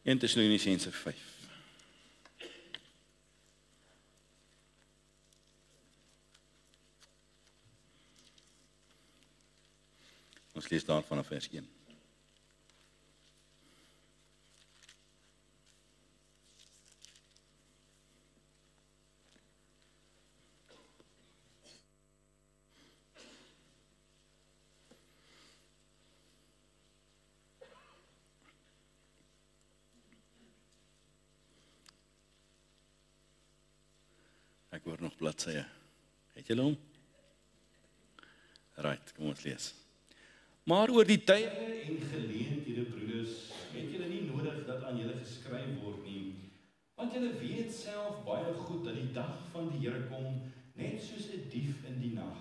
1 Tessalonisense 5. Ons lees daar vanaf vers 1. Ek hoor nog bladsye. Het julle hom? Right, kom ons lees. Maar oor die tye en geleenthede, broeders, het julle nie nodig dat aan julle geskryf word nie, want julle weet self baie goed dat die dag van die Here kom, net soos 'n dief in die nag.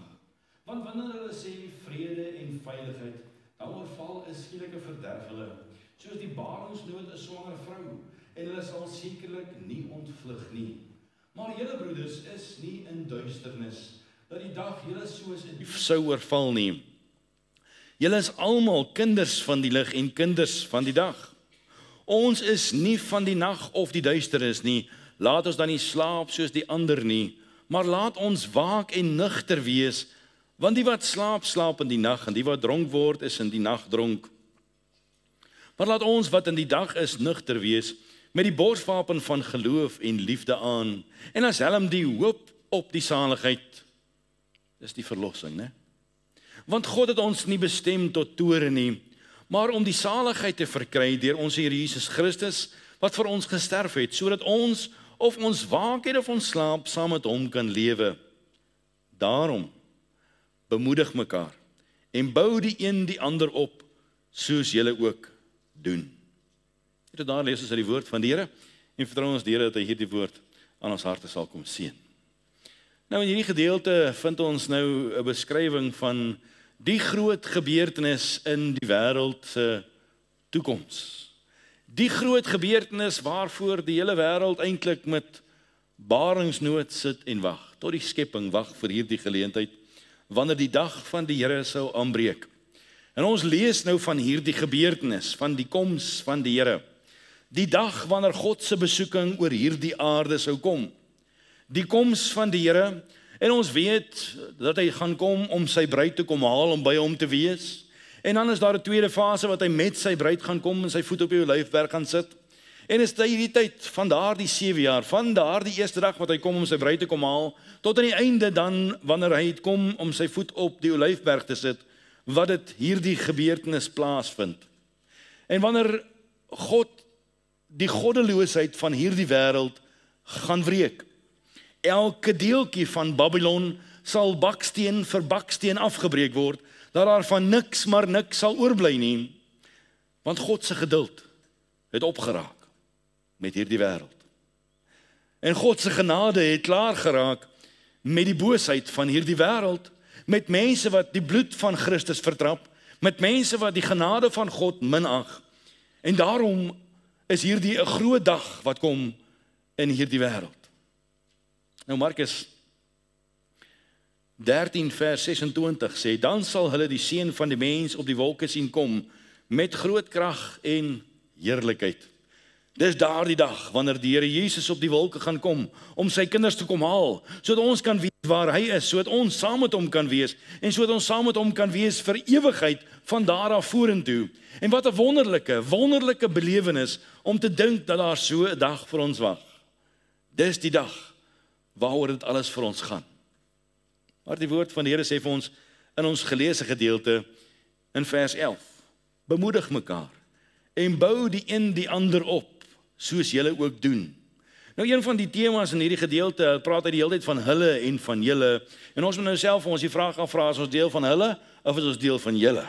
Want wanneer hulle sê vrede en veiligheid, dan oorval 'n skielike verderf hulle, soos die baringsnood 'n swanger vrou, en hulle sal sekerlik nie ontvlug nie. Maar julle broeders is nie in duisternis, dat die dag julle soos 'n dief sou oorval nie. Julle is almal kinders van die lig en kinders van die dag. Ons is nie van die nag of die duisternis nie. Laat ons dan nie slaap soos die ander nie, maar laat ons waak en nugter wees, want die wat slaap, slaap in die nag, en die wat dronk word, is in die nag dronk. Maar laat ons wat in die dag is nugter wees, met die borswapen van geloof en liefde aan, en as helm die hoop op die saligheid. Dis die verlossing, né? Want God het ons nie bestem tot toorn nie, maar om die saligheid te verkry deur ons Here Jesus Christus, wat vir ons gesterf het, sodat ons, of ons waak het of ons slaap, saam met hom kan lewe. Daarom, bemoedig mekaar, en bou die een die ander op, soos julle ook doen. Tot daar lees ons uit die woord van die Here, en vertrou ons die Here dat hy hierdie woord aan ons harte sal kom seën. Nou in hierdie gedeelte vind ons nou 'n beskrywing van die groot gebeurtenis in die wêreld se toekoms. Die groot gebeurtenis waarvoor die hele wêreld eintlik met baringsnood sit en wag. Tot die skepping wag vir hierdie geleentheid, wanneer die dag van die Here sou aanbreek. En ons lees nou van hierdie gebeurtenis, van die koms van die Here. Die dag wanneer God se besoeking oor hierdie aarde sou kom. Die koms van die Here, en ons weet dat hy gaan kom om sy bruid te kom haal, om by hom te wees. En dan is daar 'n tweede fase wat hy met sy bruid gaan kom en sy voet op die Olyfberg gaan sit. En is dit hierdie tyd van daardie 7 jaar, van daardie eerste dag wat hy kom om sy bruid te kom haal, tot aan die einde dan wanneer hy kom om sy voet op die Olyfberg te sit, wat dit hierdie gebeurtenis plaasvind. En wanneer God die goddeloosheid van hierdie wêreld gaan wreek. Elke deeltjie van Babylon sal baksteen vir baksteen afgebreek word, dat daar van niks maar niks sal oorbly nie, want God se geduld het opgeraak met hierdie wêreld. En God se genade het klaar geraak met die boosheid van hierdie wêreld, met mense wat die bloed van Christus vertrap, met mense wat die genade van God minag. En daarom is hierdie 'n groot dag wat kom in hierdie wêreld. Nou Markus 13 vers 26 sê, dan sal hulle die seun van die mens op die wolke sien kom, met groot krag en heerlikheid. Dis daardie dag, wanneer die Here Jesus op die wolke gaan kom, om sy kinders te kom haal, sodat ons kan weet waar hy is, sodat ons saam met hom kan wees, en sodat ons saam met hom kan wees vir ewigheid, van daar af vorentoe. En wat 'n wonderlike belewenis, om te dink dat daar so 'n dag vir ons wag. Dis die dag, waaroor dit alles vir ons gaan. Maar die woord van die Here sê vir ons, in ons geleesde gedeelte, in vers 11, bemoedig mekaar, en bou die een die ander op, soos julle ook doen. Nou een van die temas in hierdie gedeelte, praat hy die hele tyd van hulle en van julle, en ons moet nou self vir ons die vraag afvra, is ons deel van hulle, of is ons deel van julle?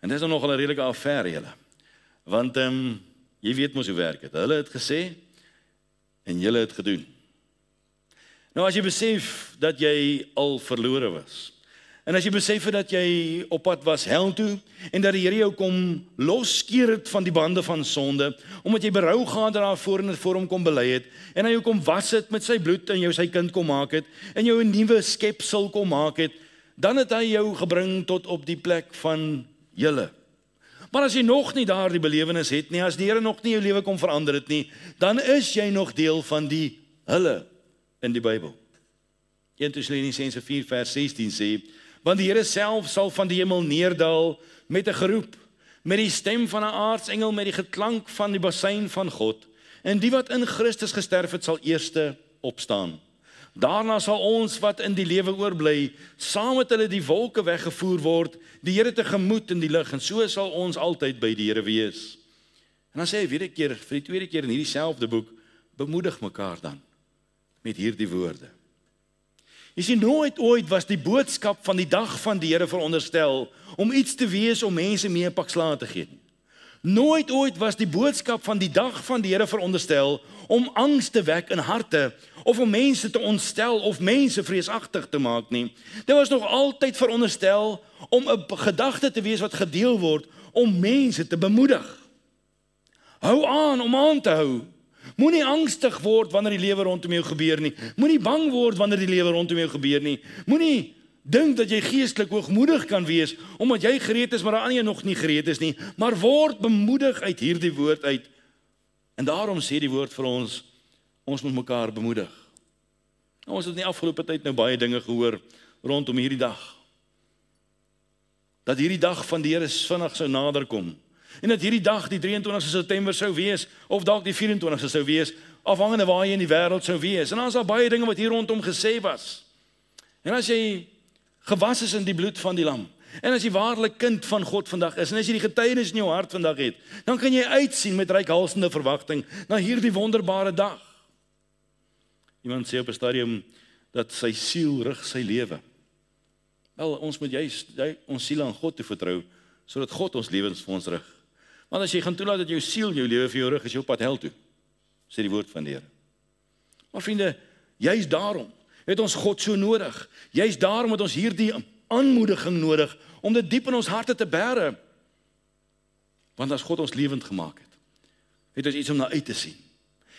En dit is nog 'n redelike affære julle, want jy weet mos hoe werk dit, hulle het gesê, en julle het gedoen. Nou as jy besef dat jy al verlore was, en as jy besef dat jy op pad was hel toe, en dat die Here jou kom losskeer het van die bande van sonde, omdat jy berou gehad daarvoor en dit voor hom kom bely het, en hy jou kom was het met sy bloed, en jou sy kind kom maak het, en jou 'n nuwe skepsel kom maak het, dan het hy jou gebring tot op die plek van julle. Maar as jy nog nie daardie belewenis het nie, as die Here nog nie jou lewe kom verander het nie, dan is jy nog deel van die hulle in die Bybel. 1 Tessalonisense 4 vers 16 sê, want die Here self sal van die hemel neerdal met 'n geroep, met die stem van 'n aartsengel, met die geklank van die basuin van God, en die wat in Christus gesterf het, sal eerste opstaan. Daarna sal ons wat in die lewe oorbly, saam met hulle die wolke weggevoer word, die Here tegemoet in die lig, en so sal ons altyd by die Here wees. En dan sê hy weer 'n keer, vir die tweede keer in hierdie selfde boek, bemoedig mekaar dan met hierdie woorde. Jy sien, nooit ooit was die boodskap van die dag van die Here veronderstel om iets te wees om mense mee 'n pak slaag te gee. Nooit ooit was die boodskap van die dag van die Here veronderstel om angs te wek in harte of om mense te ontstel of mense vreesagtig te maak nie. Dit was nog altyd veronderstel om 'n gedagte te wees wat gedeel word om mense te bemoedig. Hou aan om aan te hou. Moenie angstig word wanneer die lewe rondom jou gebeur nie. Moenie bang word wanneer die lewe rondom jou gebeur nie. Moenie dink dat jy geestelik hoogmoedig kan wees omdat jy gereed is maar ander nog nie gereed is nie, maar word bemoedig uit hierdie woord uit. En daarom sê die woord vir ons moet mekaar bemoedig. Nou, ons het in die afgelope tyd nou baie dinge gehoor rondom hierdie dag. Dat hierdie dag van die Here vinnig sou naderkom. En dat hierdie dag die 23 September sou wees of dalk die 24 sou wees, afhangende waar jy in die wêreld sou wees. En daar's al baie dinge wat hier rondom gesê was. En as jy gewas is in die bloed van die lam, en as jy waarlik kind van God vandag is, en as jy die getuienis in jou hart vandag het, dan kan jy uitsien met reikhalsende verwagting na hierdie wonderbare dag. Iemand sê op 'n stadium dat sy siel rig sy lewe. Wel, ons moet juist ons siel aan God te vertrou, sodat God ons lewens vir ons rig. Want as jy gaan toelaat dat jou siel jou lewe vir jou rig, is jou pad hel toe, sê die woord van die Here. Maar vriende, juist daarom het ons God so nodig. Juist daarom het ons hierdie aanmoediging nodig om dit diep in ons harte te bære. Want as God ons lewend gemaak het ons iets om na uit te sien.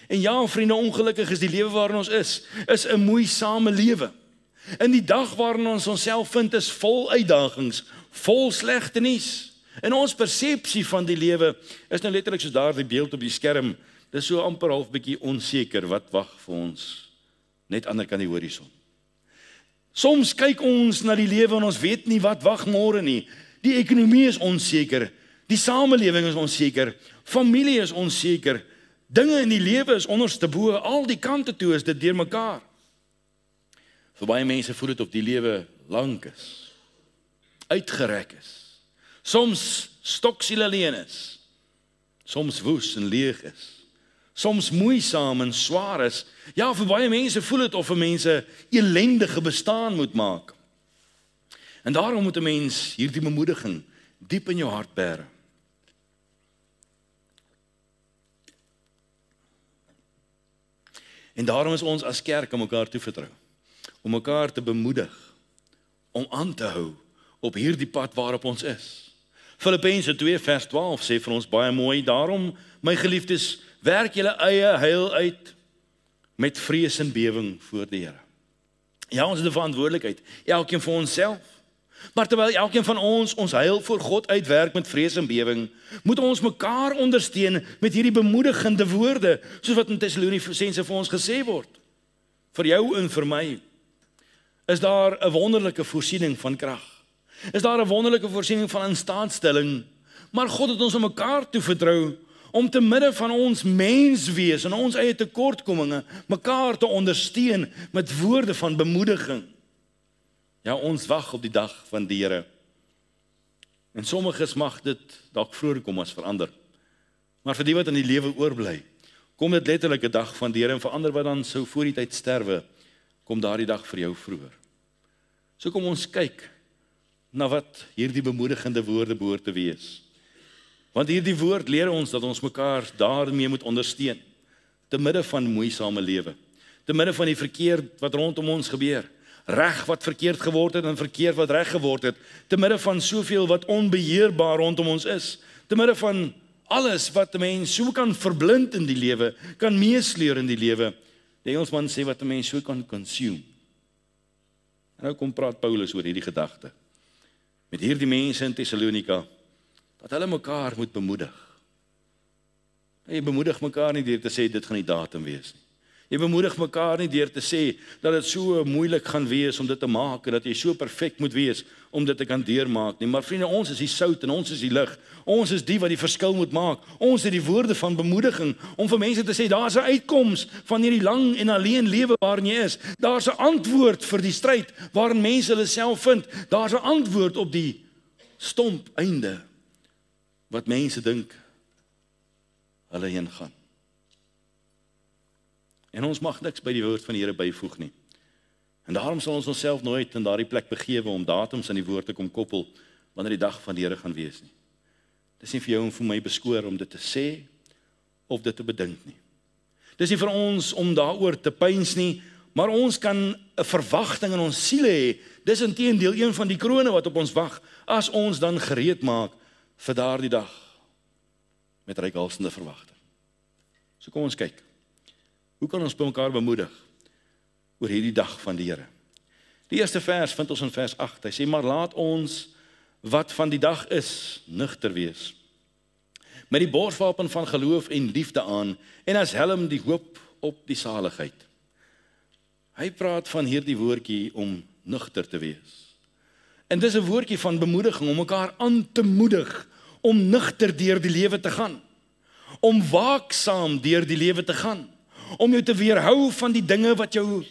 En ja, vriende, ongelukkig is die lewe waarin ons is 'n moeisame lewe. En die dag waarin ons onsself vind is vol uitdagings, vol slegte nuus. En ons persepsie van die lewe is nou letterlik soos daardie beeld op die skerm. Dit is so amper half bietjie onseker wat wag vir ons net ander kan die horison. Soms kyk ons na die lewe en ons weet nie wat wag môre nie. Die ekonomie is onseker, die samelewing is onseker, familie is onseker, dinge in die lewe is onderste bo, al die kante toe is dit deurmekaar. Vir baie mense voel dit of die lewe lank is, uitgerek is, soms stoksiel alleen is, soms woes en leeg is, soms moeisaam en swaar is. Ja, vir baie mense voel dit of 'n mense elendige bestaan moet maak. En daarom moet 'n mens hierdie bemoediging diep in jou hart bære. En daarom is ons as kerk aan mekaar toevertrou, om mekaar te bemoedig, om aan te hou op hierdie pad waarop ons is. Filippense 2 vers 12 sê vir ons baie mooi, daarom, my geliefdes, werk julle eie heil uit met vrees en bewing voor die Here. Ja, ons het 'n verantwoordelikheid, elkeen vir onsself. Maar terwyl elkeen van ons heil voor God uitwerk met vrees en bewing, moet ons mekaar ondersteun met hierdie bemoedigende woorde, soos wat in Tessalonisense vir ons gesê word. Vir jou en vir my is daar 'n wonderlike voorsiening van krag. Is daar 'n wonderlike voorsiening van instaatstelling, maar God het ons aan mekaar toevertrou om te midde van ons menswees en ons eie tekortkominge mekaar te ondersteun met woorde van bemoediging. Ja, ons wag op die dag van die Here. En sommiges mag dit dalk vroeër kom as verander. Maar vir die wat in die lewe oorbly, kom dit letterlik 'n dag van die Here, en vir ander wat dan sou voor die tyd sterwe, kom daardie dag vir jou vroeër. So kom ons kyk na wat hierdie bemoedigende woorde behoort te wees. Want hierdie woord leer ons dat ons mekaar daarmee moet ondersteun, te midde van moeisame lewe, te midde van die verkeerd wat rondom ons gebeur, reg wat verkeerd geword het en verkeerd wat reg geword het, te midde van soveel wat onbeheerbaar rondom ons is, te midde van alles wat 'n mens so kan verblind in die lewe, kan meesleur in die lewe. Die Engelsman sê wat 'n mens so kan consume. En nou kom praat Paulus oor hierdie gedagte. Met hierdie mense in Tessalonika, dat hulle mekaar moet bemoedig. Jy bemoedig mekaar nie deur te sê dit gaan die datum wees nie. Jy bemoedig mekaar nie deur te sê dat dit so moeilik gaan wees om dit te maak en dat jy so perfek moet wees om dit te kan deurmaak nie. Maar vriende, ons is die sout en ons is die lig. Ons is die wat die verskil moet maak. Ons het die woorde van bemoediging om vir mense te sê daar's 'n uitkoms van hierdie lang en alleen lewe waarin jy is. Daar's 'n antwoord vir die stryd waarin mense hulle self vind. Daar's 'n antwoord op die stomp einde wat mense dink hulle heen gaan. En ons mag niks by die woord van die Here byvoeg nie. En daarom sal ons onsself nooit in daardie plek begewe om datums aan die woord te kom koppel wanneer die dag van die Here gaan wees nie. Dis nie vir jou en vir my beskoor om dit te sê of dit te bedink nie. Dis nie vir ons om daaroor te pyns nie, maar ons kan 'n verwagting in ons siele hê. Dis inteendeel een van die krone wat op ons wag as ons dan gereed maak vir daardie dag met reikhalsende verwagting. So kom ons kyk. Hoe kan ons by mekaar bemoedig oor hierdie dag van die Here? Die eerste vers vind ons in vers 8. Hy sê, maar laat ons wat van die dag is, nugter wees, met die borswapen van geloof en liefde aan, en as helm die hoop op die saligheid. Hy praat van hierdie woordjie om nugter te wees. En dis 'n woordjie van bemoediging, om mekaar aan te moedig, om nugter deur die lewe te gaan, om waaksaam deur die lewe te gaan, om jou te weerhou van die dinge wat jou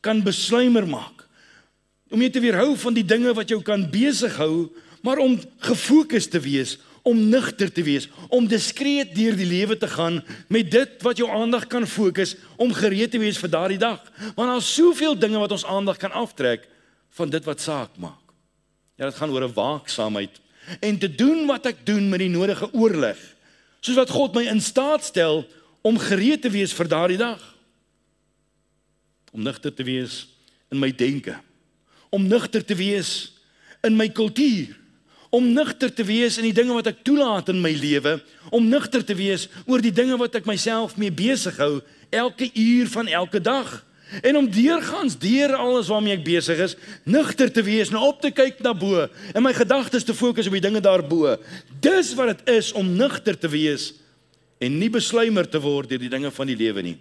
kan besluimer maak, om jou te weerhou van die dinge wat jou kan besig hou, maar om gefokus te wees, om nugter te wees, om diskreet deur die lewe te gaan, met dit wat jou aandag kan fokus, om gereed te wees vir daardie dag. Want daar is soveel dinge wat ons aandag kan aftrek, van dit wat saak maak. Ja, dit gaan oor 'n waaksaamheid, en te doen wat ek doen met die nodige oorleg, soos wat God my in staat stel, om gereed te wees vir daardie dag. Om nugter te wees in my denke, om nugter te wees in my kultuur, om nugter te wees in die dinge wat ek toelaat in my lewe, om nugter te wees oor die dinge wat ek myself mee besig hou, elke uur van elke dag, en om deurgaans deur alles waarmee ek besig is, nugter te wees, nou op te kyk na bo, en my gedagtes te fokus op die dinge daarbo. Dis wat dit is om nugter te wees, en nie besluimer te word deur die dinge van die lewe nie.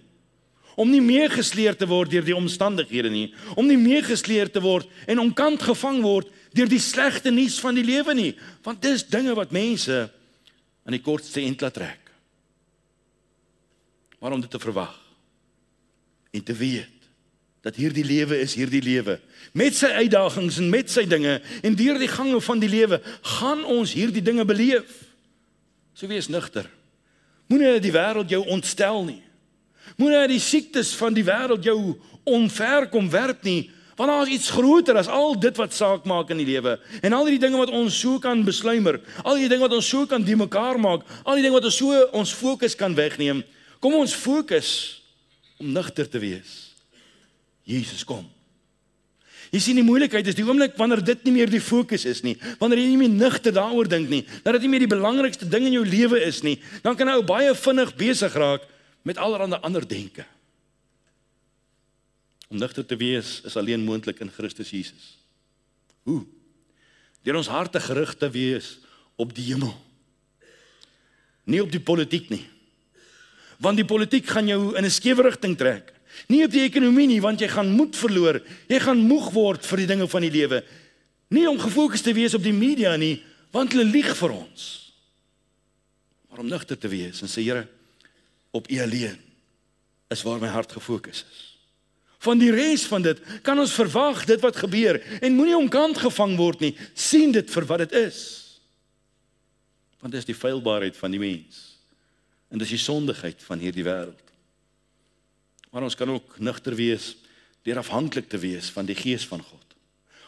Om nie meegesleer te word deur die omstandighede nie, om nie meegesleer te word en omkant gevang word deur die slegte nuus van die lewe nie, want dis dinge wat mense aan die kortste end laat trek. Maar om dit te verwag en te weet dat hierdie lewe is hierdie lewe, met sy uitdagings en met sy dinge, en deur die gange van die lewe gaan ons hierdie dinge beleef. So wees nugter. Moenie die wêreld jou ontstel nie. Moenie die siektes van die wêreld jou omver kom werp nie, want daar is iets groter as al dit wat saak maak in die lewe, en al die dinge wat ons so kan besluimer, al die dinge wat ons so kan die mekaar maak, al die dinge wat ons so ons fokus kan wegneem. Kom ons fokus om nugter te wees. Jesus kom. Jy sien, die moeilikheid is die oomblik wanneer dit nie meer die fokus is nie, wanneer jy nie meer nugter daaroor dink nie, dat dit nie meer die belangrikste ding in jou lewe is nie, dan kan jy baie vinnig besig raak met allerlei ander denke. Om nugter te wees is alleen moontlik in Christus Jesus. Hoe? Deur ons harte gerig te wees op die hemel. Nie op die politiek nie. Want die politiek gaan jou in 'n skewe rigting trek. Nie op die ekonomie nie, want jy gaan moed verloor. Jy gaan moeg word vir die dinge van die lewe. Nie om gefokus te wees op die media nie, want hulle lieg vir ons. Maar om nugter te wees en sê, Here, op U alleen is waar my hart gefokus is. Van die res van dit kan ons verwag dit wat gebeur en moenie omkant gevang word nie. Sien dit vir wat dit is. Want dit is die feilbaarheid van die mens. En dis die sondigheid van hierdie wêreld. Maar ons kan ook nugter wees deur afhanklik te wees van die Gees van God.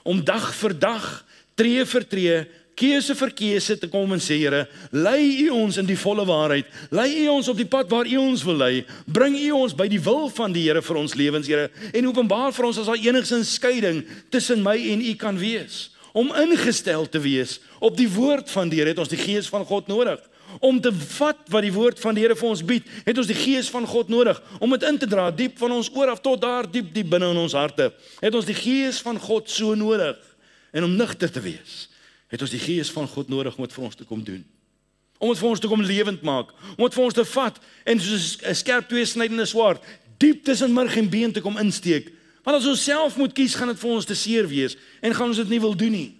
Om dag vir dag, tree vir tree, keuse vir keuse te kom en sê, Here, lei U ons in die volle waarheid, lei U ons op die pad waar U ons wil lei, bring U ons by die wil van die Here vir ons lewens, Here, en openbaar vir ons as daar enigsins skeiding tussen my en U kan wees. Om ingestel te wees op die woord van die Here, het ons die Gees van God nodig. Om te vat wat die woord van die Here vir ons bied, het ons die Gees van God nodig, om dit in te dra, diep van ons oor af tot daar, diep binne in ons harte, het ons die Gees van God so nodig, en om nugter te wees, het ons die Gees van God nodig om dit vir ons te kom doen. Om dit vir ons te kom lewend maak, om dit vir ons te vat en soos 'n skerp tweesnydende swaard diep tussen murg en been te kom insteek. Want as ons self moet kies, gaan dit vir ons te seer wees en gaan ons dit nie wil doen nie.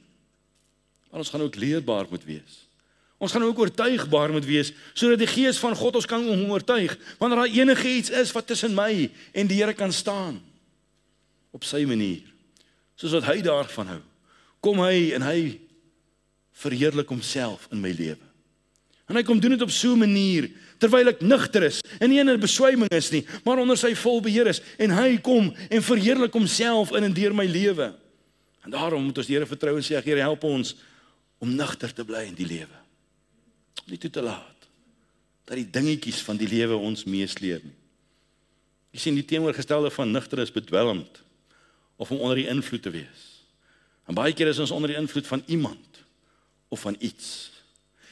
Maar ons gaan ook leerbaar moet wees. Ons gaan ook oortuigbaar moet wees sodat die Gees van God ons kan oortuig wanneer daar enige iets is wat tussen my en die Here kan staan op sy manier. Soos wat hy daarvan hou. Kom hy en hy verheerlik homself in my lewe. En hy kom doen dit op so 'n manier, terwyl ek nugter is, en nie in 'n beswyming is nie, maar onder sy volbeheer is, en hy kom en verheerlik homself in en deur my lewe. En daarom moet ons die Here vertrou en sê, Here, help ons om nugter te bly in die lewe. Nie toe te laat, dat die dingetjies van die lewe ons meesleer nie. Jy sien, die teenoorgestelde van nugter is bedwelmd, of om onder die invloed te wees. En baie keer is ons onder die invloed van iemand, of van iets.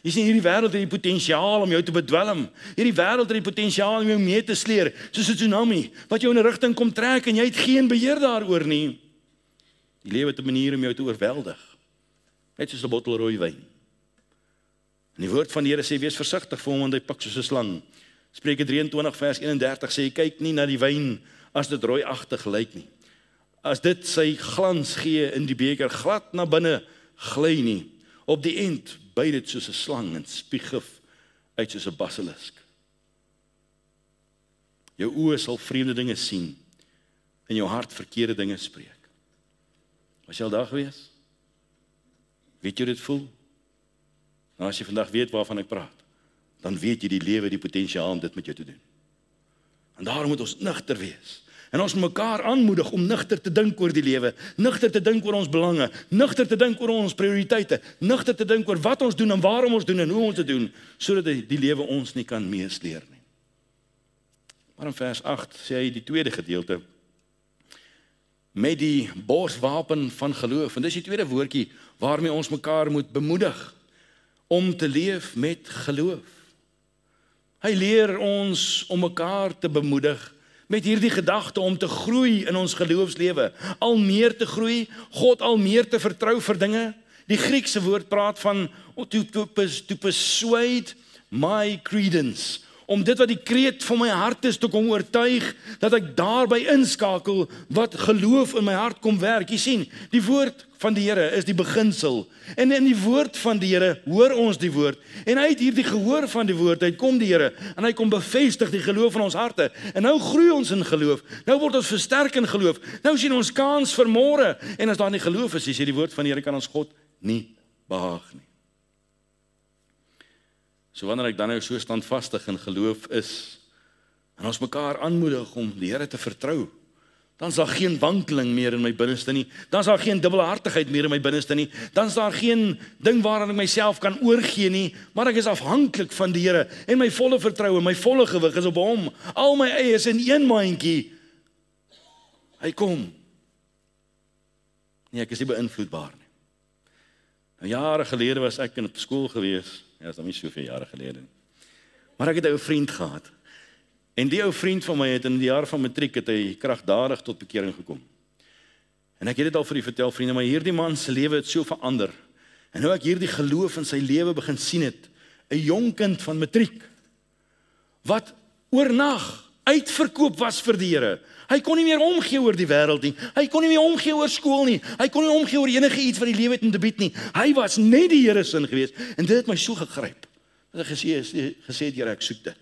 Jy sien, hierdie wêreld het die potensiaal om jou te bedwelm. Hierdie wêreld het die potensiaal om jou mee te sleer, soos 'n tsunami, wat jou in 'n rigting kom trek en jy het geen beheer daaroor nie. Die lewe het 'n manier om jou te oorweldig, net soos 'n bottel rooi wyn. En die woord van die Here sê, wees versigtig vir hom, want hy pik soos 'n slang. Spreuke 23 vers 31 sê, kyk nie na die wyn as dit rooiagtig lyk nie. As dit sy glans gee in die beker, glad na binne gly nie. Op die end byt dit soos 'n slang en spieg gif uit soos 'n basilisk. Jou oë sal vreemde dinge sien en jou hart verkeerde dinge spreek. Was jy al daar gewees? Weet jy dit voel? Nou as jy vandag weet waarvan ek praat, dan weet jy die lewe, die potensiaal om dit met jou te doen. En daarom moet ons nugter wees. En ons moet mekaar aanmoedig om nugter te dink oor die lewe, nugter te dink oor ons belange, nugter te dink oor ons prioriteite, nugter te dink oor wat ons doen en waarom ons doen en hoe ons dit doen, sodat die lewe ons nie kan meesleer nie. Maar in vers 8 sê hy die tweede gedeelte, met die borswapen van geloof, en dis die tweede woordjie waarmee ons mekaar moet bemoedig, om te leef met geloof. Hy leer ons om mekaar te bemoedig, met hierdie gedagte om te groei in ons geloofslewe, al meer te groei, God al meer te vertrou vir dinge. Die Griekse woord praat van to persuade my credence, om dit wat die kreet van my hart is te kom oortuig, dat ek daarby inskakel wat geloof in my hart kom werk. Jy sien, die woord van die Here is die beginsel, en in die woord van die Here hoor ons die woord, en uit hierdie gehoor van die woord, uit kom die Here, en hy kom bevestig die geloof in ons harte, en nou groei ons in geloof, nou word ons versterk in geloof, nou sien ons kans vir môre, en as daar nie geloof is, sê die woord van die Here, kan ons God nie behaag nie. So wanneer ek dan nou so standvastig in geloof is, en ons mekaar aanmoedig om die Here te vertrou, dan is daar geen wankeling meer in my binneste nie, dan is daar geen dubbelhartigheid meer in my binneste nie, dan is daar geen ding waaraan ek myself kan oorgee nie, maar ek is afhanklik van die Here, en my volle vertroue, my volle gewig is op hom, al my eie is in een mandjie, hy kom, nee, ek is nie beïnvloedbaar nie. Nou jare gelede was ek in skool gewees, ja, dat is nie soveel jare gelede nie, maar ek het 'n ou vriend gehad, en die ou vriend van my het in die jaar van matriek het hy kragtadig tot bekering gekom. En ek het dit al vir u vertel, vriende, maar hierdie man se lewe het so verander. En nou ek hierdie geloof in sy lewe begin sien het, 'n jong kind van matriek, wat oornag uitverkoop was vir die Here. Hy kon nie meer omgee oor die wêreld nie. Hy kon nie meer omgee oor skool nie. Hy kon nie omgee oor enige iets wat die lewe het om te bied nie. Hy was net die Here se in gewees. En dit het my so gegryp. Dat ek gesê het, Here, ek soek dit.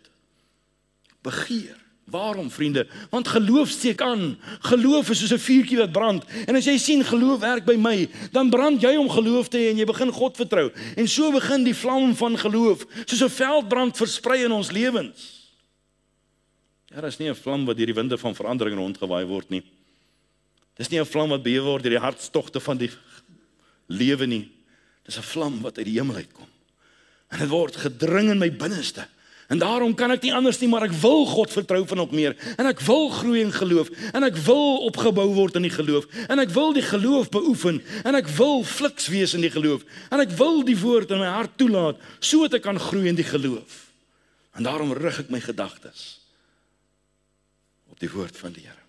Begeer. Waarom, vriende? Want geloof steek aan. Geloof is soos 'n vuurtjie wat brand. En as jy sien geloof werk by my, dan brand jy om geloof te hê en jy begin God vertrou. En so begin die vlam van geloof, soos 'n veldbrand versprei in ons lewens. Ja, dit is nie 'n vlam wat deur die winde van verandering rondgewaai word nie. Dis nie 'n vlam wat beheer word deur die hartstogte van die lewe nie. Dis 'n vlam wat uit die hemel uitkom. En dit word gedring in my binneste. En daarom kan ek nie anders nie, maar ek wil God vertrou van nog meer. En ek wil groei in geloof. En ek wil opgebou word in die geloof. En ek wil die geloof beoefen. En ek wil fliks wees in die geloof. En ek wil die woord in my hart toelaat, so dat ek kan groei in die geloof. En daarom rig ek my gedagtes op die woord van die Here.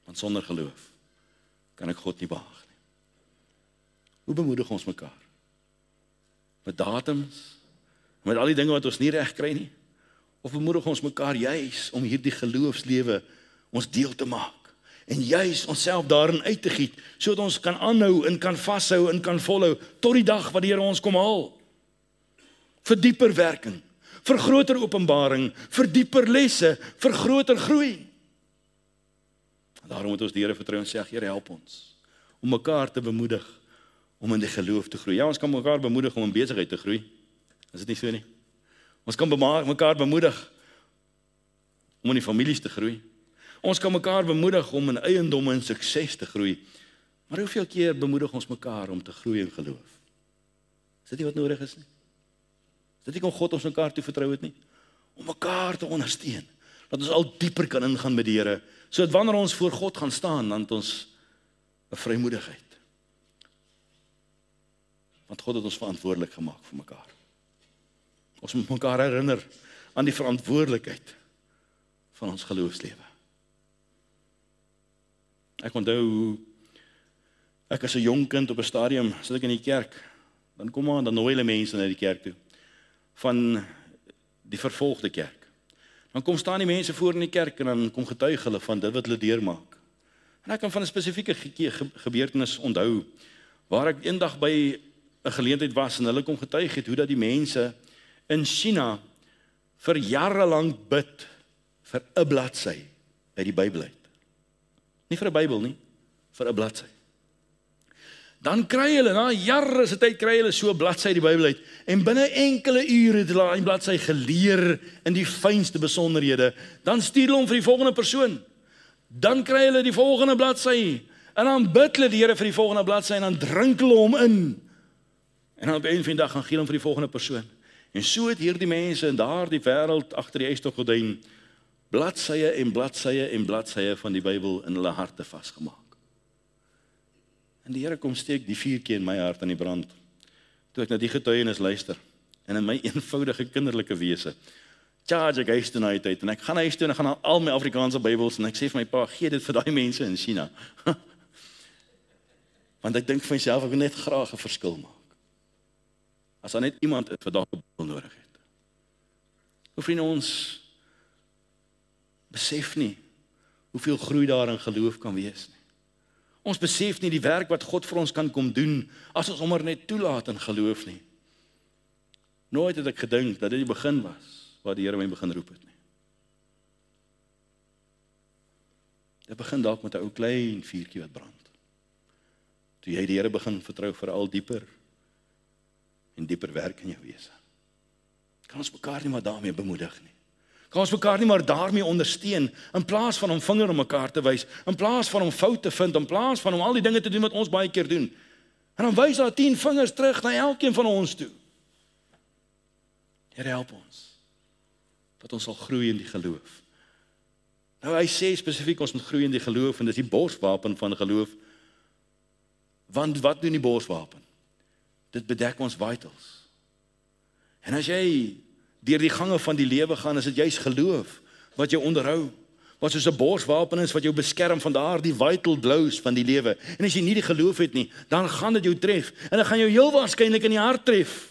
Want sonder geloof kan ek God nie behaag nie. Hoe bemoedig ons mekaar? Met datums, met al die dinge wat ons nie reg kry nie? Of bemoedig ons mekaar juis om hierdie geloofslewe ons deel te maak? En juis onsself daarin uit te giet, sodat ons kan aanhou en kan vashou en kan volhou, tot die dag wat die Here ons kom haal. Vir dieper werking, vir groter openbaring, vir dieper lesse, vir groter groei. Daarom moet ons die Here vertrou en sê, Here, help ons om mekaar te bemoedig om in die geloof te groei. Ja, ons kan mekaar bemoedig om in besigheid te groei. Is dit nie so nie? Ons kan mekaar bemoedig om in die families te groei. Ons kan mekaar bemoedig om in eiendom en sukses te groei. Maar hoeveel keer bemoedig ons mekaar om te groei in geloof? Is dit nie wat nodig is nie? Is dit nie om God ons mekaar toe vertrou het nie? Om mekaar te ondersteun. Dat ons al dieper kan ingaan met die Here. Sodat wanneer ons voor God gaan staan, dan het ons 'n vrymoedigheid. Want God het ons verantwoordelik gemaak vir mekaar. Ons moet mekaar herinner aan die verantwoordelikheid van ons geloofslewe. Ek onthou hoe ek as 'n jong kind op 'n stadium sit ek in die kerk, dan kom maar dan nooi hulle mense na die kerk toe van die vervolgde kerk. Dan kom staan die mense voor in die kerk en dan kom getuig hulle van dit wat hulle deurmaak. En ek kan van 'n spesifieke gebeurtenis onthou waar ek eendag by 'n geleentheid was en hulle kom getuig het hoe dat die mense in China vir jare lank bid vir 'n bladsy uit die Bybel uit. Nie vir 'n Bybel nie, vir 'n bladsy. Dan kry hulle, na jare se tyd kry hulle so 'n bladsy uit die Bybel uit en binne enkele ure het hulle die bladsy geleer in die fynste besonderhede. Dan stuur hulle hom vir die volgende persoon. Dan kry hulle die volgende bladsy en dan bid hulle die Here vir die volgende bladsy en dan drink hulle hom in. En dan op 'n van die dag gaan gee hom vir die volgende persoon. En so het hierdie mense in daardie wêreld agter die ystorgordyn bladsye en bladsye en bladsye van die Bybel in hulle harte vasgemaak. En die Here kom steek die vuurtjie in my hart aan die brand. Toe ek na die getuienis luister en in my eenvoudige kinderlike wese charge ek huis toe na die tyd en ek gaan huis toe en ek gaan na al my Afrikaanse Bybels en ek sê vir my pa, gee dit vir daai mense in China. Want ek dink vir myself ek wil net graag 'n verskil maak. As daar net iemand is wat daai Bybel nodig het. Hoe vriende, ons besef nie hoeveel groei daar in geloof kan wees nie. Ons besef nie die werk wat God vir ons kan kom doen as ons hom net toelaat in geloof nie. Nooit het ek gedink dat dit die begin was waar die Here my begin roep het nie. Dit begin dalk met 'n ou klein vuurtjie wat brand. Toe jy die Here begin vertrou vir al dieper en dieper werk in jou wese. Kan ons mekaar nie maar daarmee bemoedig nie. Kan ons mekaar nie maar daarmee ondersteun, in plaas van om vinger op mekaar te wys, in plaas van om foute te vind, in plaas van om al die dinge te doen wat ons baie keer doen. En dan wys daar 10 vingers terug na elkeen van ons toe. Here, help ons, dat ons sal groei in die geloof. Nou hy sê spesifiek ons moet groei in die geloof, en dis die borswapen van geloof. Want wat doen die borswapen? Dit bedek ons vitals. En as jy deur die gange van die lewe gaan, is dit juis geloof wat jou onderhou, wat soos 'n borswapen is wat jou beskerm van daardie vital blows van die lewe. En as jy nie die geloof het nie, dan gaan dit jou tref en dit gaan jou heel waarskynlik in die hart tref.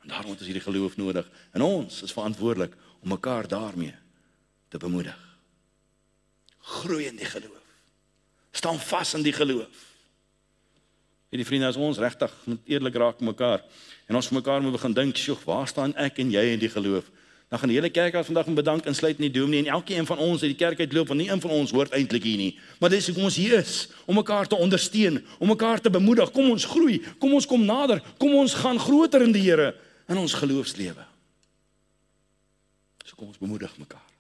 En daarom het ons hierdie geloof nodig. En ons is verantwoordelik om mekaar daarmee te bemoedig. Groei in die geloof. Staan vas in die geloof. Die vriende, as ons regtig moet eerlik raak met mekaar en ons vir mekaar moet begin dink, "Sjoe, waar staan ek en jy in die geloof?" Dan gaan die hele kerk al vandag bedank insluit in die dominee en elkeen van ons uit die kerk uitloop, want nie een van ons hoort eintlik hier nie. Maar dis hoekom ons hier is, om mekaar te ondersteun, om mekaar te bemoedig. Kom ons groei, kom ons kom nader, kom ons gaan groter in die Here in ons geloofslewe. So kom ons bemoedig mekaar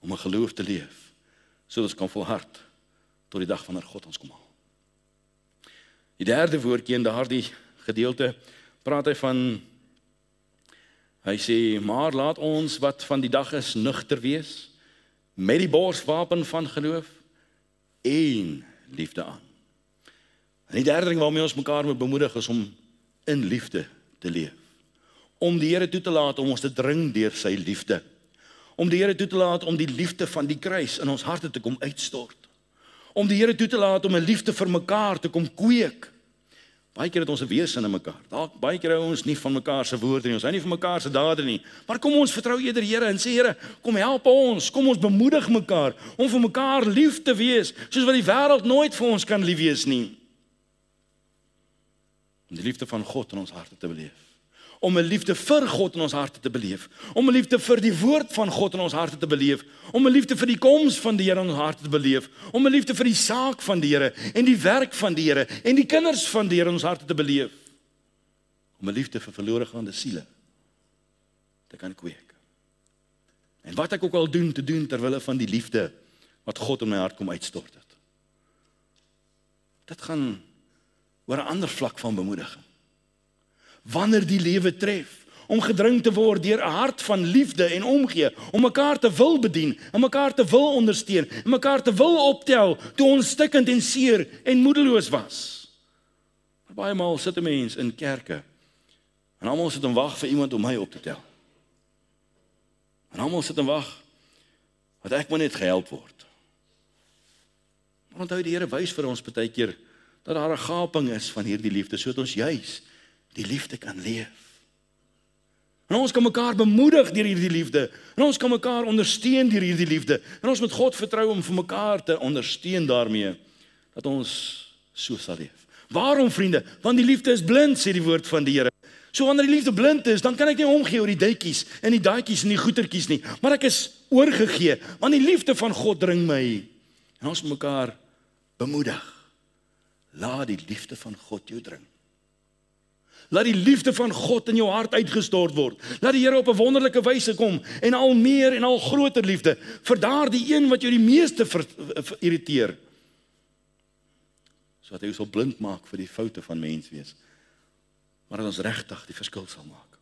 om 'n geloof te leef, sodat ons kan volhard tot die dag wanneer God ons kom haal. Die derde woordjie in daardie gedeelte praat hy van, hy sê, maar laat ons wat van die dag is nugter wees, met die borswapen van geloof en liefde aan. En die derde ding waarmee ons mekaar moet bemoedig is om in liefde te leef. Om die Here toe te laat om ons te dring deur sy liefde. Om die Here toe te laat om die liefde van die kruis in ons harte te kom uitstort. om die Here toe te laat om 'n liefde vir mekaar te kom kweek. Baie keer het ons 'n wese in mekaar. Dalk baie keer hou ons nie van mekaar se woorde nie, ons hou nie van mekaar se dade nie. Maar kom ons vertrou eerder Here en sê Here, kom help ons, kom ons bemoedig mekaar om vir mekaar lief te wees, soos wat die wêreld nooit vir ons kan lief wees nie. Om die liefde van God in ons harte te beleef. Om 'n liefde vir God in ons harte te beleef. Om 'n liefde vir die woord van God in ons harte te beleef. Om 'n liefde vir die koms van die Here in ons harte te beleef. Om 'n liefde vir die saak van die Here en die werk van die Here en die kinders van die Here in ons harte te beleef. Om 'n liefde vir verlore gaande siele te kan kweek. En wat ek ook al doen, te doen ter wille van die liefde wat God in my hart kom uitstort het. Dit gaan oor 'n ander vlak van bemoediging. Wanneer die lewe tref, om gedring te word deur 'n hart van liefde en omgee, om mekaar te wil bedien, en mekaar te wil ondersteun, en mekaar te wil optel, toe ons stikkend en seer en moedeloos was. Maar baie maal sit 'n mens in kerke, en almal sit en wag vir iemand om my op te tel. En almal sit en wag, dat ek maar net gehelp word. Maar onthou, die Here wys vir ons baie keer, dat daar 'n gaping is van hierdie liefde, sodat ons juis die liefde kan leef. En ons kan mekaar bemoedig deur hierdie liefde, en ons kan mekaar ondersteun deur hierdie liefde, en ons moet God vertrou om vir mekaar te ondersteun daarmee, dat ons so sal leef. Waarom, vriende? Want die liefde is blind, sê die woord van die Here. So wanneer die liefde blind is, dan kan ek nie omgee oor die duitjies, en die daadjies en die goetertjies nie, maar ek is oorgegee, want die liefde van God dring my, en ons moet mekaar bemoedig. Laat die liefde van God jou dring. Laat die liefde van God in jou hart uitgestort word. Laat die Here op 'n wonderlike wyse kom en al meer en al groter liefde vir daardie een wat jou die meeste irriteer. Sodat hy jou sal blind maak vir die foute van menswees. Maar dat ons regtig die verskil sal maak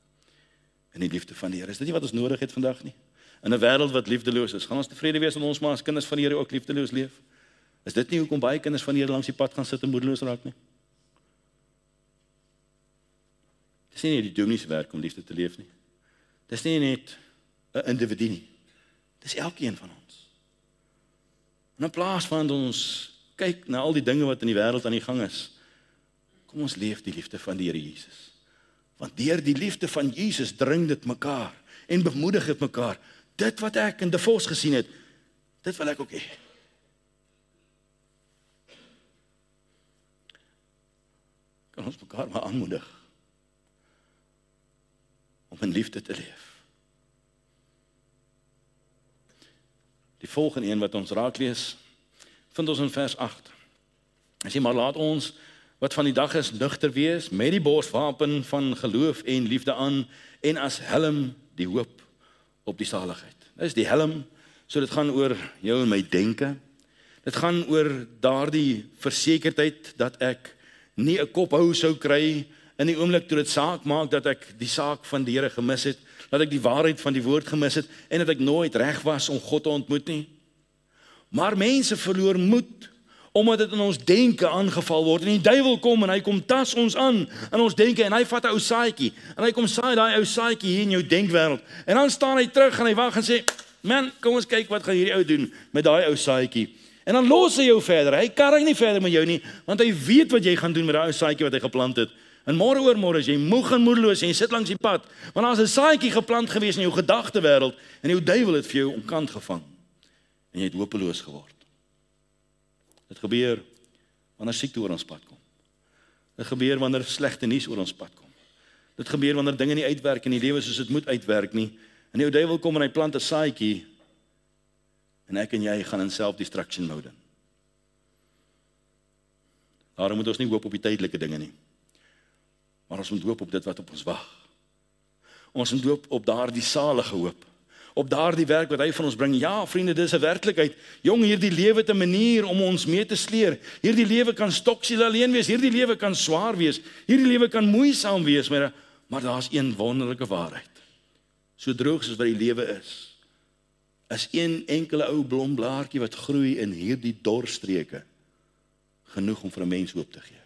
in die liefde van die Here. Is dit nie wat ons nodig het vandag nie? In 'n wêreld wat liefdeloos is, gaan ons tevrede wees om ons maar as kinders van die Here ook liefdeloos leef? Is dit nie hoekom baie kinders van die Here langs die pad gaan sit en moedeloos raak nie? Dit is nie die dominee se werk om liefde te leef nie. Dit is nie net 'n individu nie. Dit is elkeen van ons. En in plaas van ons kyk na al die dinge wat in die wêreld aan die gang is, kom ons leef die liefde van die Here Jesus. Want deur die liefde van Jesus dring dit mekaar en bemoedig dit mekaar. Dit wat ek in De Vos gesien het, dit wil ek ook hê. Kan ons mekaar maar aanmoedig om in liefde te leef. Die volgende een wat ons raak lees, vind ons in vers 8. Hy sê, maar laat ons wat van die dag is nugter wees, met die borswapen van geloof en liefde aan, en as helm die hoop op die saligheid. Dit is die helm, so dit gaan oor jou en my denke. Dit gaan oor daardie versekerdheid dat ek nie 'n kophou sou kry in die oomblik toe dit saak maak dat ek die saak van die Here gemis het, dat ek die waarheid van die woord gemis het en dat ek nooit reg was om God te ontmoet nie. Maar mense verloor moed omdat dit in ons denke aangeval word en die duiwel kom en hy kom tas ons aan in ons denke en hy vat 'n ou saadjie en hy kom saai daai ou saadjie hier in jou denkwêreld en dan staan hy terug en hy wag en sê, man, kom ons kyk wat gaan hierdie ou doen met daai ou saadjie. En dan los hy jou verder. Hy karring nie verder met jou nie, want hy weet wat jy gaan doen met daai ou saadjie wat hy geplant het. En môre oor môre as jy moeg en moedeloos en jy sit langs die pad, want daar's 'n saadjie geplant gewees in jou gedagtewêreld en jou duiwel het vir jou omkant gevang. En jy het hopeloos geword. Dit gebeur wanneer siekte oor ons pad kom. Dit gebeur wanneer slegte nuus oor ons pad kom. Dit gebeur wanneer dinge nie uitwerk in die lewe soos dit moet uitwerk nie. En jou duiwel kom en hy plant 'n saadjie en ek en jy gaan in self-destruction mode. Daarom moet ons nie hoop op die tydelike dinge nie. Maar ons moet hoop op dit wat op ons wag. Ons moet hoop op daardie salige hoop. Op daardie werk wat hy van ons bring. Ja, vriende, dis 'n werklikheid. Jong, hierdie lewe het 'n manier om ons mee te sleer. Hierdie lewe kan stoksiel alleen wees. Hierdie lewe kan swaar wees. Hierdie lewe kan moeisaam wees, maar daar's een wonderlike waarheid. So droog soos wat die lewe is een enkele ou blomblaartjie wat groei in hierdie dorstreke genoeg om vir 'n mens hoop te gee.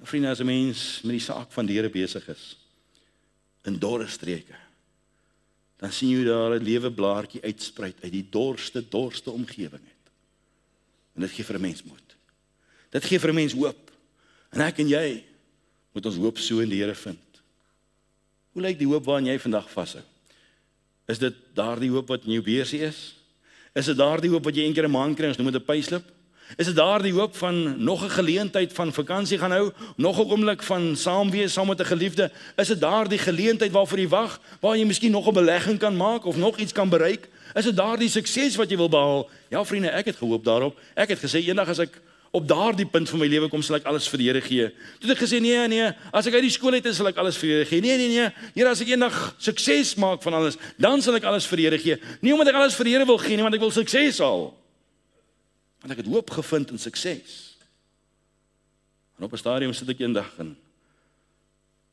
Vriende, as 'n mens met die saak van die Here besig is, in dorre streke, dan sien jy daar 'n lewe blaartjie uitspruit uit die dorste omgewing het. En dit gee vir 'n mens moed. Dit gee vir 'n mens hoop. En ek en jy moet ons hoop so in die Here vind. Hoe lyk die hoop waarin jy vandag vashou? Is dit daardie hoop wat in jou beursie is? Is dit daardie hoop wat jy een keer 'n maand kry, ons noem dit 'n payslip? Is dit daardie hoop van nog 'n geleentheid van vakansie gaan hou, nog 'n oomblik van saam wees saam met 'n geliefde? Is dit daardie geleentheid waarvoor jy wag, waar jy miskien nog 'n belegging kan maak of nog iets kan bereik? Is dit daardie sukses wat jy wil behaal? Ja vriende, ek het gehoop daarop. Ek het gesê eendag as ek op daardie punt van my lewe kom, sal ek alles vir die Here gee. Toe het ek gesê nee, as ek uit die skool uit is, sal ek alles vir die Here gee. Nee, Here, as ek eendag sukses maak van alles, dan sal ek alles vir die Here gee. Nie omdat ek alles vir die Here wil gee nie, want ek wil sukses haal. Want ek het hoop gevind in sukses. En op 'n stadium sit ek eendag in,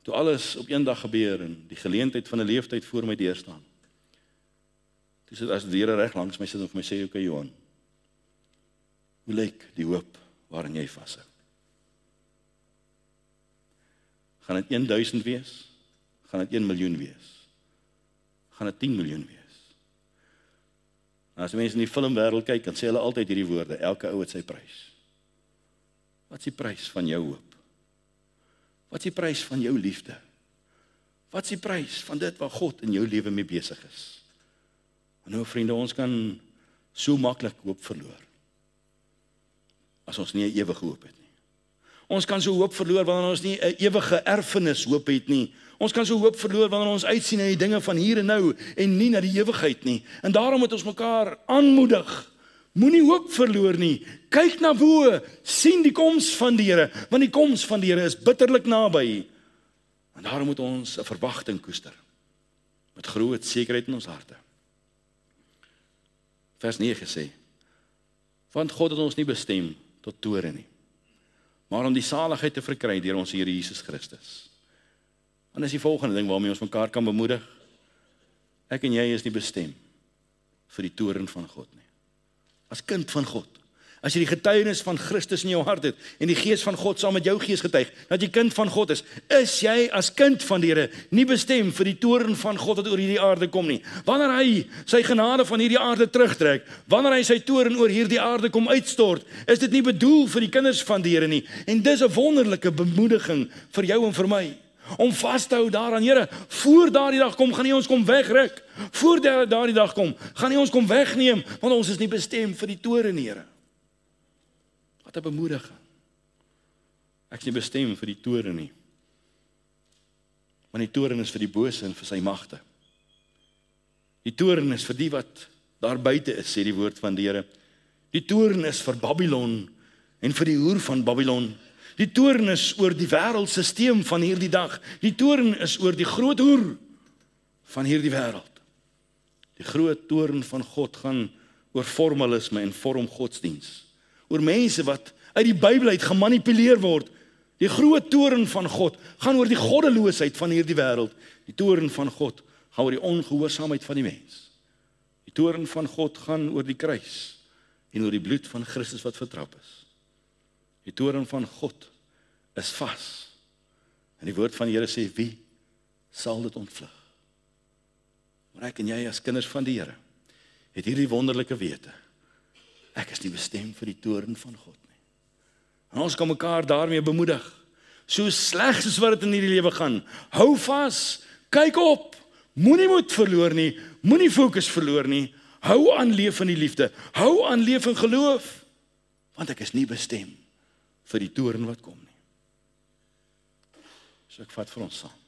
toe alles op een dag gebeur en die geleentheid van 'n leeftyd voor my deur staan. Toe sit as die Here reg langs my sit en vir my sê, "Oké Johan, hoe lyk die hoop waarin jy vashou? Gaan dit 1000 wees? Gaan dit 1 miljoen wees? Gaan dit 10 miljoen wees?" Nou, as mense in die filmwêreld kyk, dan sê hulle altyd hierdie woorde, elke ou het sy prys. Wat is die prys van jou hoop? Wat is die prys van jou liefde? Wat is die prys van dit wat God in jou lewe mee besig is? En nou vriende, ons kan so maklik hoop verloor, as ons nie 'n ewige hoop het nie. Ons kan so hoop verloor wanneer ons nie 'n ewige erfenis hoop het nie. Ons kan so hoop verloor wanneer ons uitsien na die dinge van hier en nou en nie na die ewigheid nie. En daarom moet ons mekaar aanmoedig. Moenie hoop verloor nie. Kyk na bo, sien die koms van die Here, want die koms van die Here is bitterlik naby. En daarom moet ons 'n verwagting koester met groot sekerheid in ons harte. Vers 9 sê: "Want God het ons nie bestem tot toorn nie, maar om die saligheid te verkry deur ons Here Jesus Christus." En dis die volgende ding waarmee ons mekaar kan bemoedig. Ek en jy is nie bestem vir die toorn van God nie. As kind van God, as jy die getuienis van Christus in jou hart het en die gees van God saam met jou gees getuig dat jy kind van God is jy as kind van die Here nie bestem vir die toorn van God wat oor hierdie aarde kom nie. Wanneer hy sy genade van hierdie aarde terugtrek, wanneer hy sy toorn oor hierdie aarde kom uitstort, is dit nie bedoel vir die kinders van die Here nie. En dis 'n wonderlike bemoediging vir jou en vir my, om vas te hou daaraan. Here, voor daardie dag kom, gaan nie ons kom wegruk. Voor daardie dag kom, gaan nie ons kom wegneem, want ons is nie bestem vir die toorn, Here. Wat 'n bemoediging. Ek is nie bestem vir die toorn nie. Want die toorn is vir die bose en vir sy magte. Die toorn is vir die wat daar buite is, sê die woord van die Here. Die toorn is vir Babylon en vir die hoer van Babylon. Die toorn is oor die wêreldsisteem van hierdie dag. Die toorn is oor die groot hoer van hierdie wêreld. Die groot toorn van God gaan oor formalisme en vormgodsdiens. Oor mense wat uit die Bybel uit gemanipuleer word. Die groot toorn van God gaan oor die goddeloosheid van hierdie wêreld. Die toorn van God gaan oor die ongehoorsaamheid van die mens. Die toorn van God gaan oor die kruis en oor die bloed van Christus wat vertrap is. Die toorn van God is vas. En die woord van die Here sê, wie sal dit ontvlug? Maar ek en jy as kinders van die Here het hierdie wonderlike wete. Ek is nie bestem vir die toorn van God nie. En ons kan mekaar daarmee bemoedig. So sleg soos wat dit in hierdie lewe gaan, hou vas, kyk op, moenie moed verloor nie, moenie fokus verloor nie, hou aan leef in die liefde, hou aan leef in geloof, want ek is nie bestem vir die toorn wat kom nie. So ek vat vir ons saam.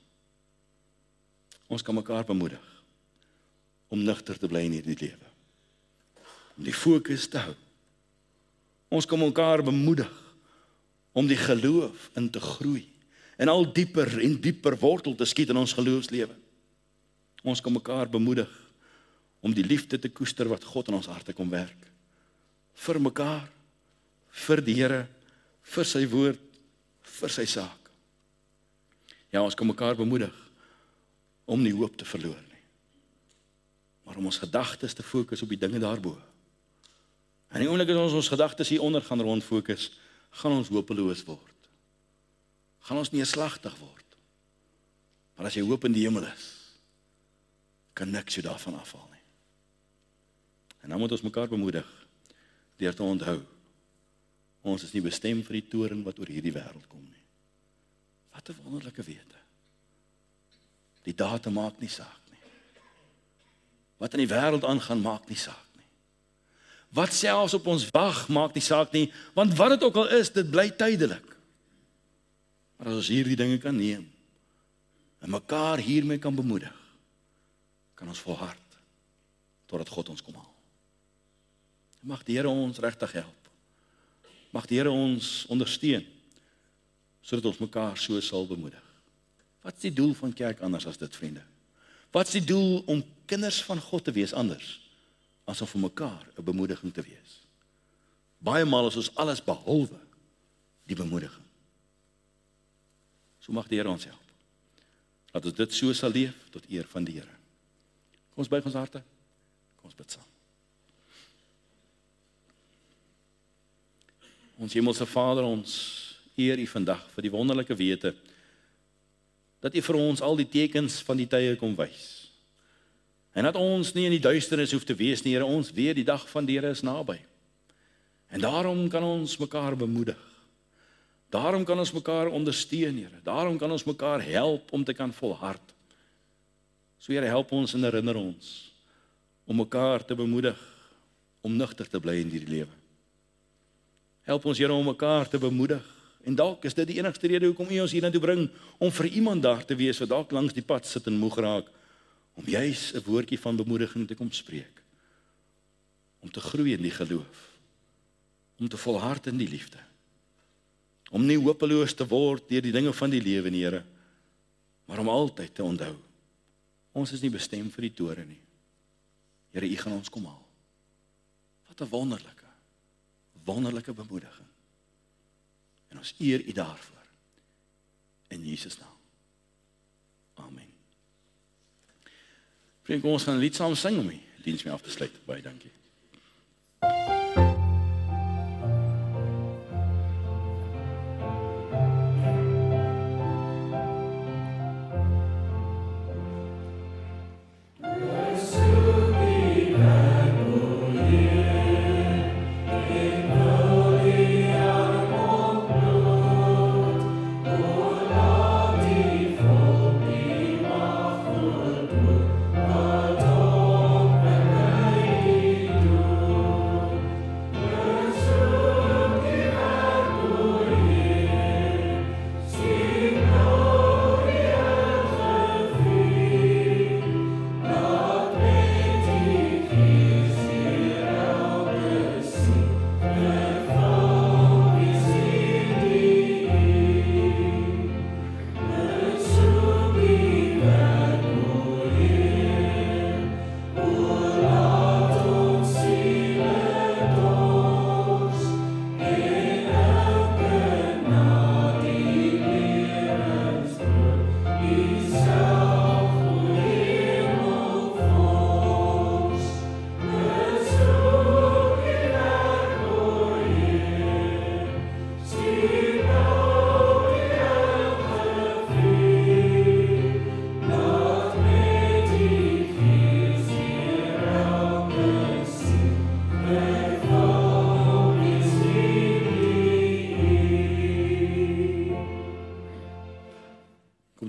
Ons kan mekaar bemoedig om nugter te bly in hierdie lewe, om die fokus te hou. Ons kan mekaar bemoedig om die geloof in te groei en al dieper en dieper wortel te skiet in ons geloofslewe. Ons kan mekaar bemoedig om die liefde te koester wat God in ons harte kom werk. Vir mekaar, vir die Here, vir sy woord, vir sy saak. Ja, ons kan mekaar bemoedig om nie hoop te verloor nie, maar om ons gedagtes te fokus op die dinge daarbo. En die oomblik as ons gedagtes hieronder gaan rondfokus, gaan ons hopeloos word. Gaan ons neerslagtig word. Maar as jy hoop in die hemel is, kan niks jou daarvan afhaal nie. En dan moet ons mekaar bemoedig deur te onthou Ons is nie bestem vir die toren wat oor hierdie wêreld kom nie. Wat 'n wonderlike wete. Die datum maak nie saak nie. Wat in die wêreld aangaan maak nie saak nie. Wat selfs op ons wag maak nie saak nie, want wat dit ook al is, dit bly tydelik. Maar as ons hierdie dinge kan neem en mekaar hiermee kan bemoedig, kan ons volhard totdat God ons kom haal. Mag die Here ons regtig help. Mag die Here ons ondersteun sodat ons mekaar so sal bemoedig. Wat is die doel van kerk anders as dit, vriende? Wat is die doel om kinders van God te wees anders as om vir mekaar 'n bemoediging te wees? Baie maal is ons alles behalwe die bemoediging. So mag die Here ons help. Laat ons dit so sal leef tot eer van die Here. Kom ons buig ons harte. Kom ons bid saam. Ons hemelse Vader, ons eer U vandag vir die wonderlike wete dat U vir ons al die tekens van die tye kom wys. En dat ons nie in die duisternis hoef te wees nie, Here, ons weet die dag van die Here is naby. En daarom kan ons mekaar bemoedig. Daarom kan ons mekaar ondersteun, Here. Daarom kan ons mekaar help om te kan volhard. So Here, help ons en herinner ons om mekaar te bemoedig, om nugter te bly in hierdie lewe. Help ons, Here, om mekaar te bemoedig. En dalk is dit die enigste rede hoekom U ons hiernatoe bring, om vir iemand daar te wees wat dalk langs die pad sit en moeg raak, om juis 'n woordjie van bemoediging te kom spreek. Om te groei in die geloof. Om te volhard in die liefde. Om nie hopeloos te word deur die dinge van die lewe nie, Here, maar om altyd te onthou. Ons is nie bestem vir die toren nie. Here, U gaan ons kom haal. Wat 'n wonderlike bemoediging. En ons eer U daarvoor. In Jesus naam. Amen. Vriend, kom ons gaan 'n lied saam sing om die diens mee af te sluit. Baie dankie.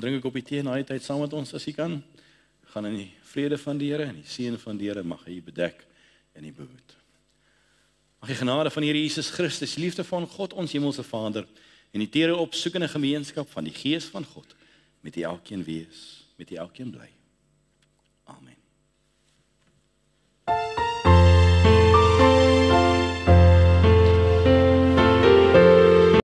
Drink 'n koppie tee na die tyd saam met ons as jy kan. Gaan in die vrede van die Here en die seën van die Here mag hy bedek en u behoed. Mag die genade van die Here Jesus Christus, die liefde van God ons hemelse Vader en die tere opsoekende gemeenskap van die Gees van God met u elkeen wees, met u elkeen bly.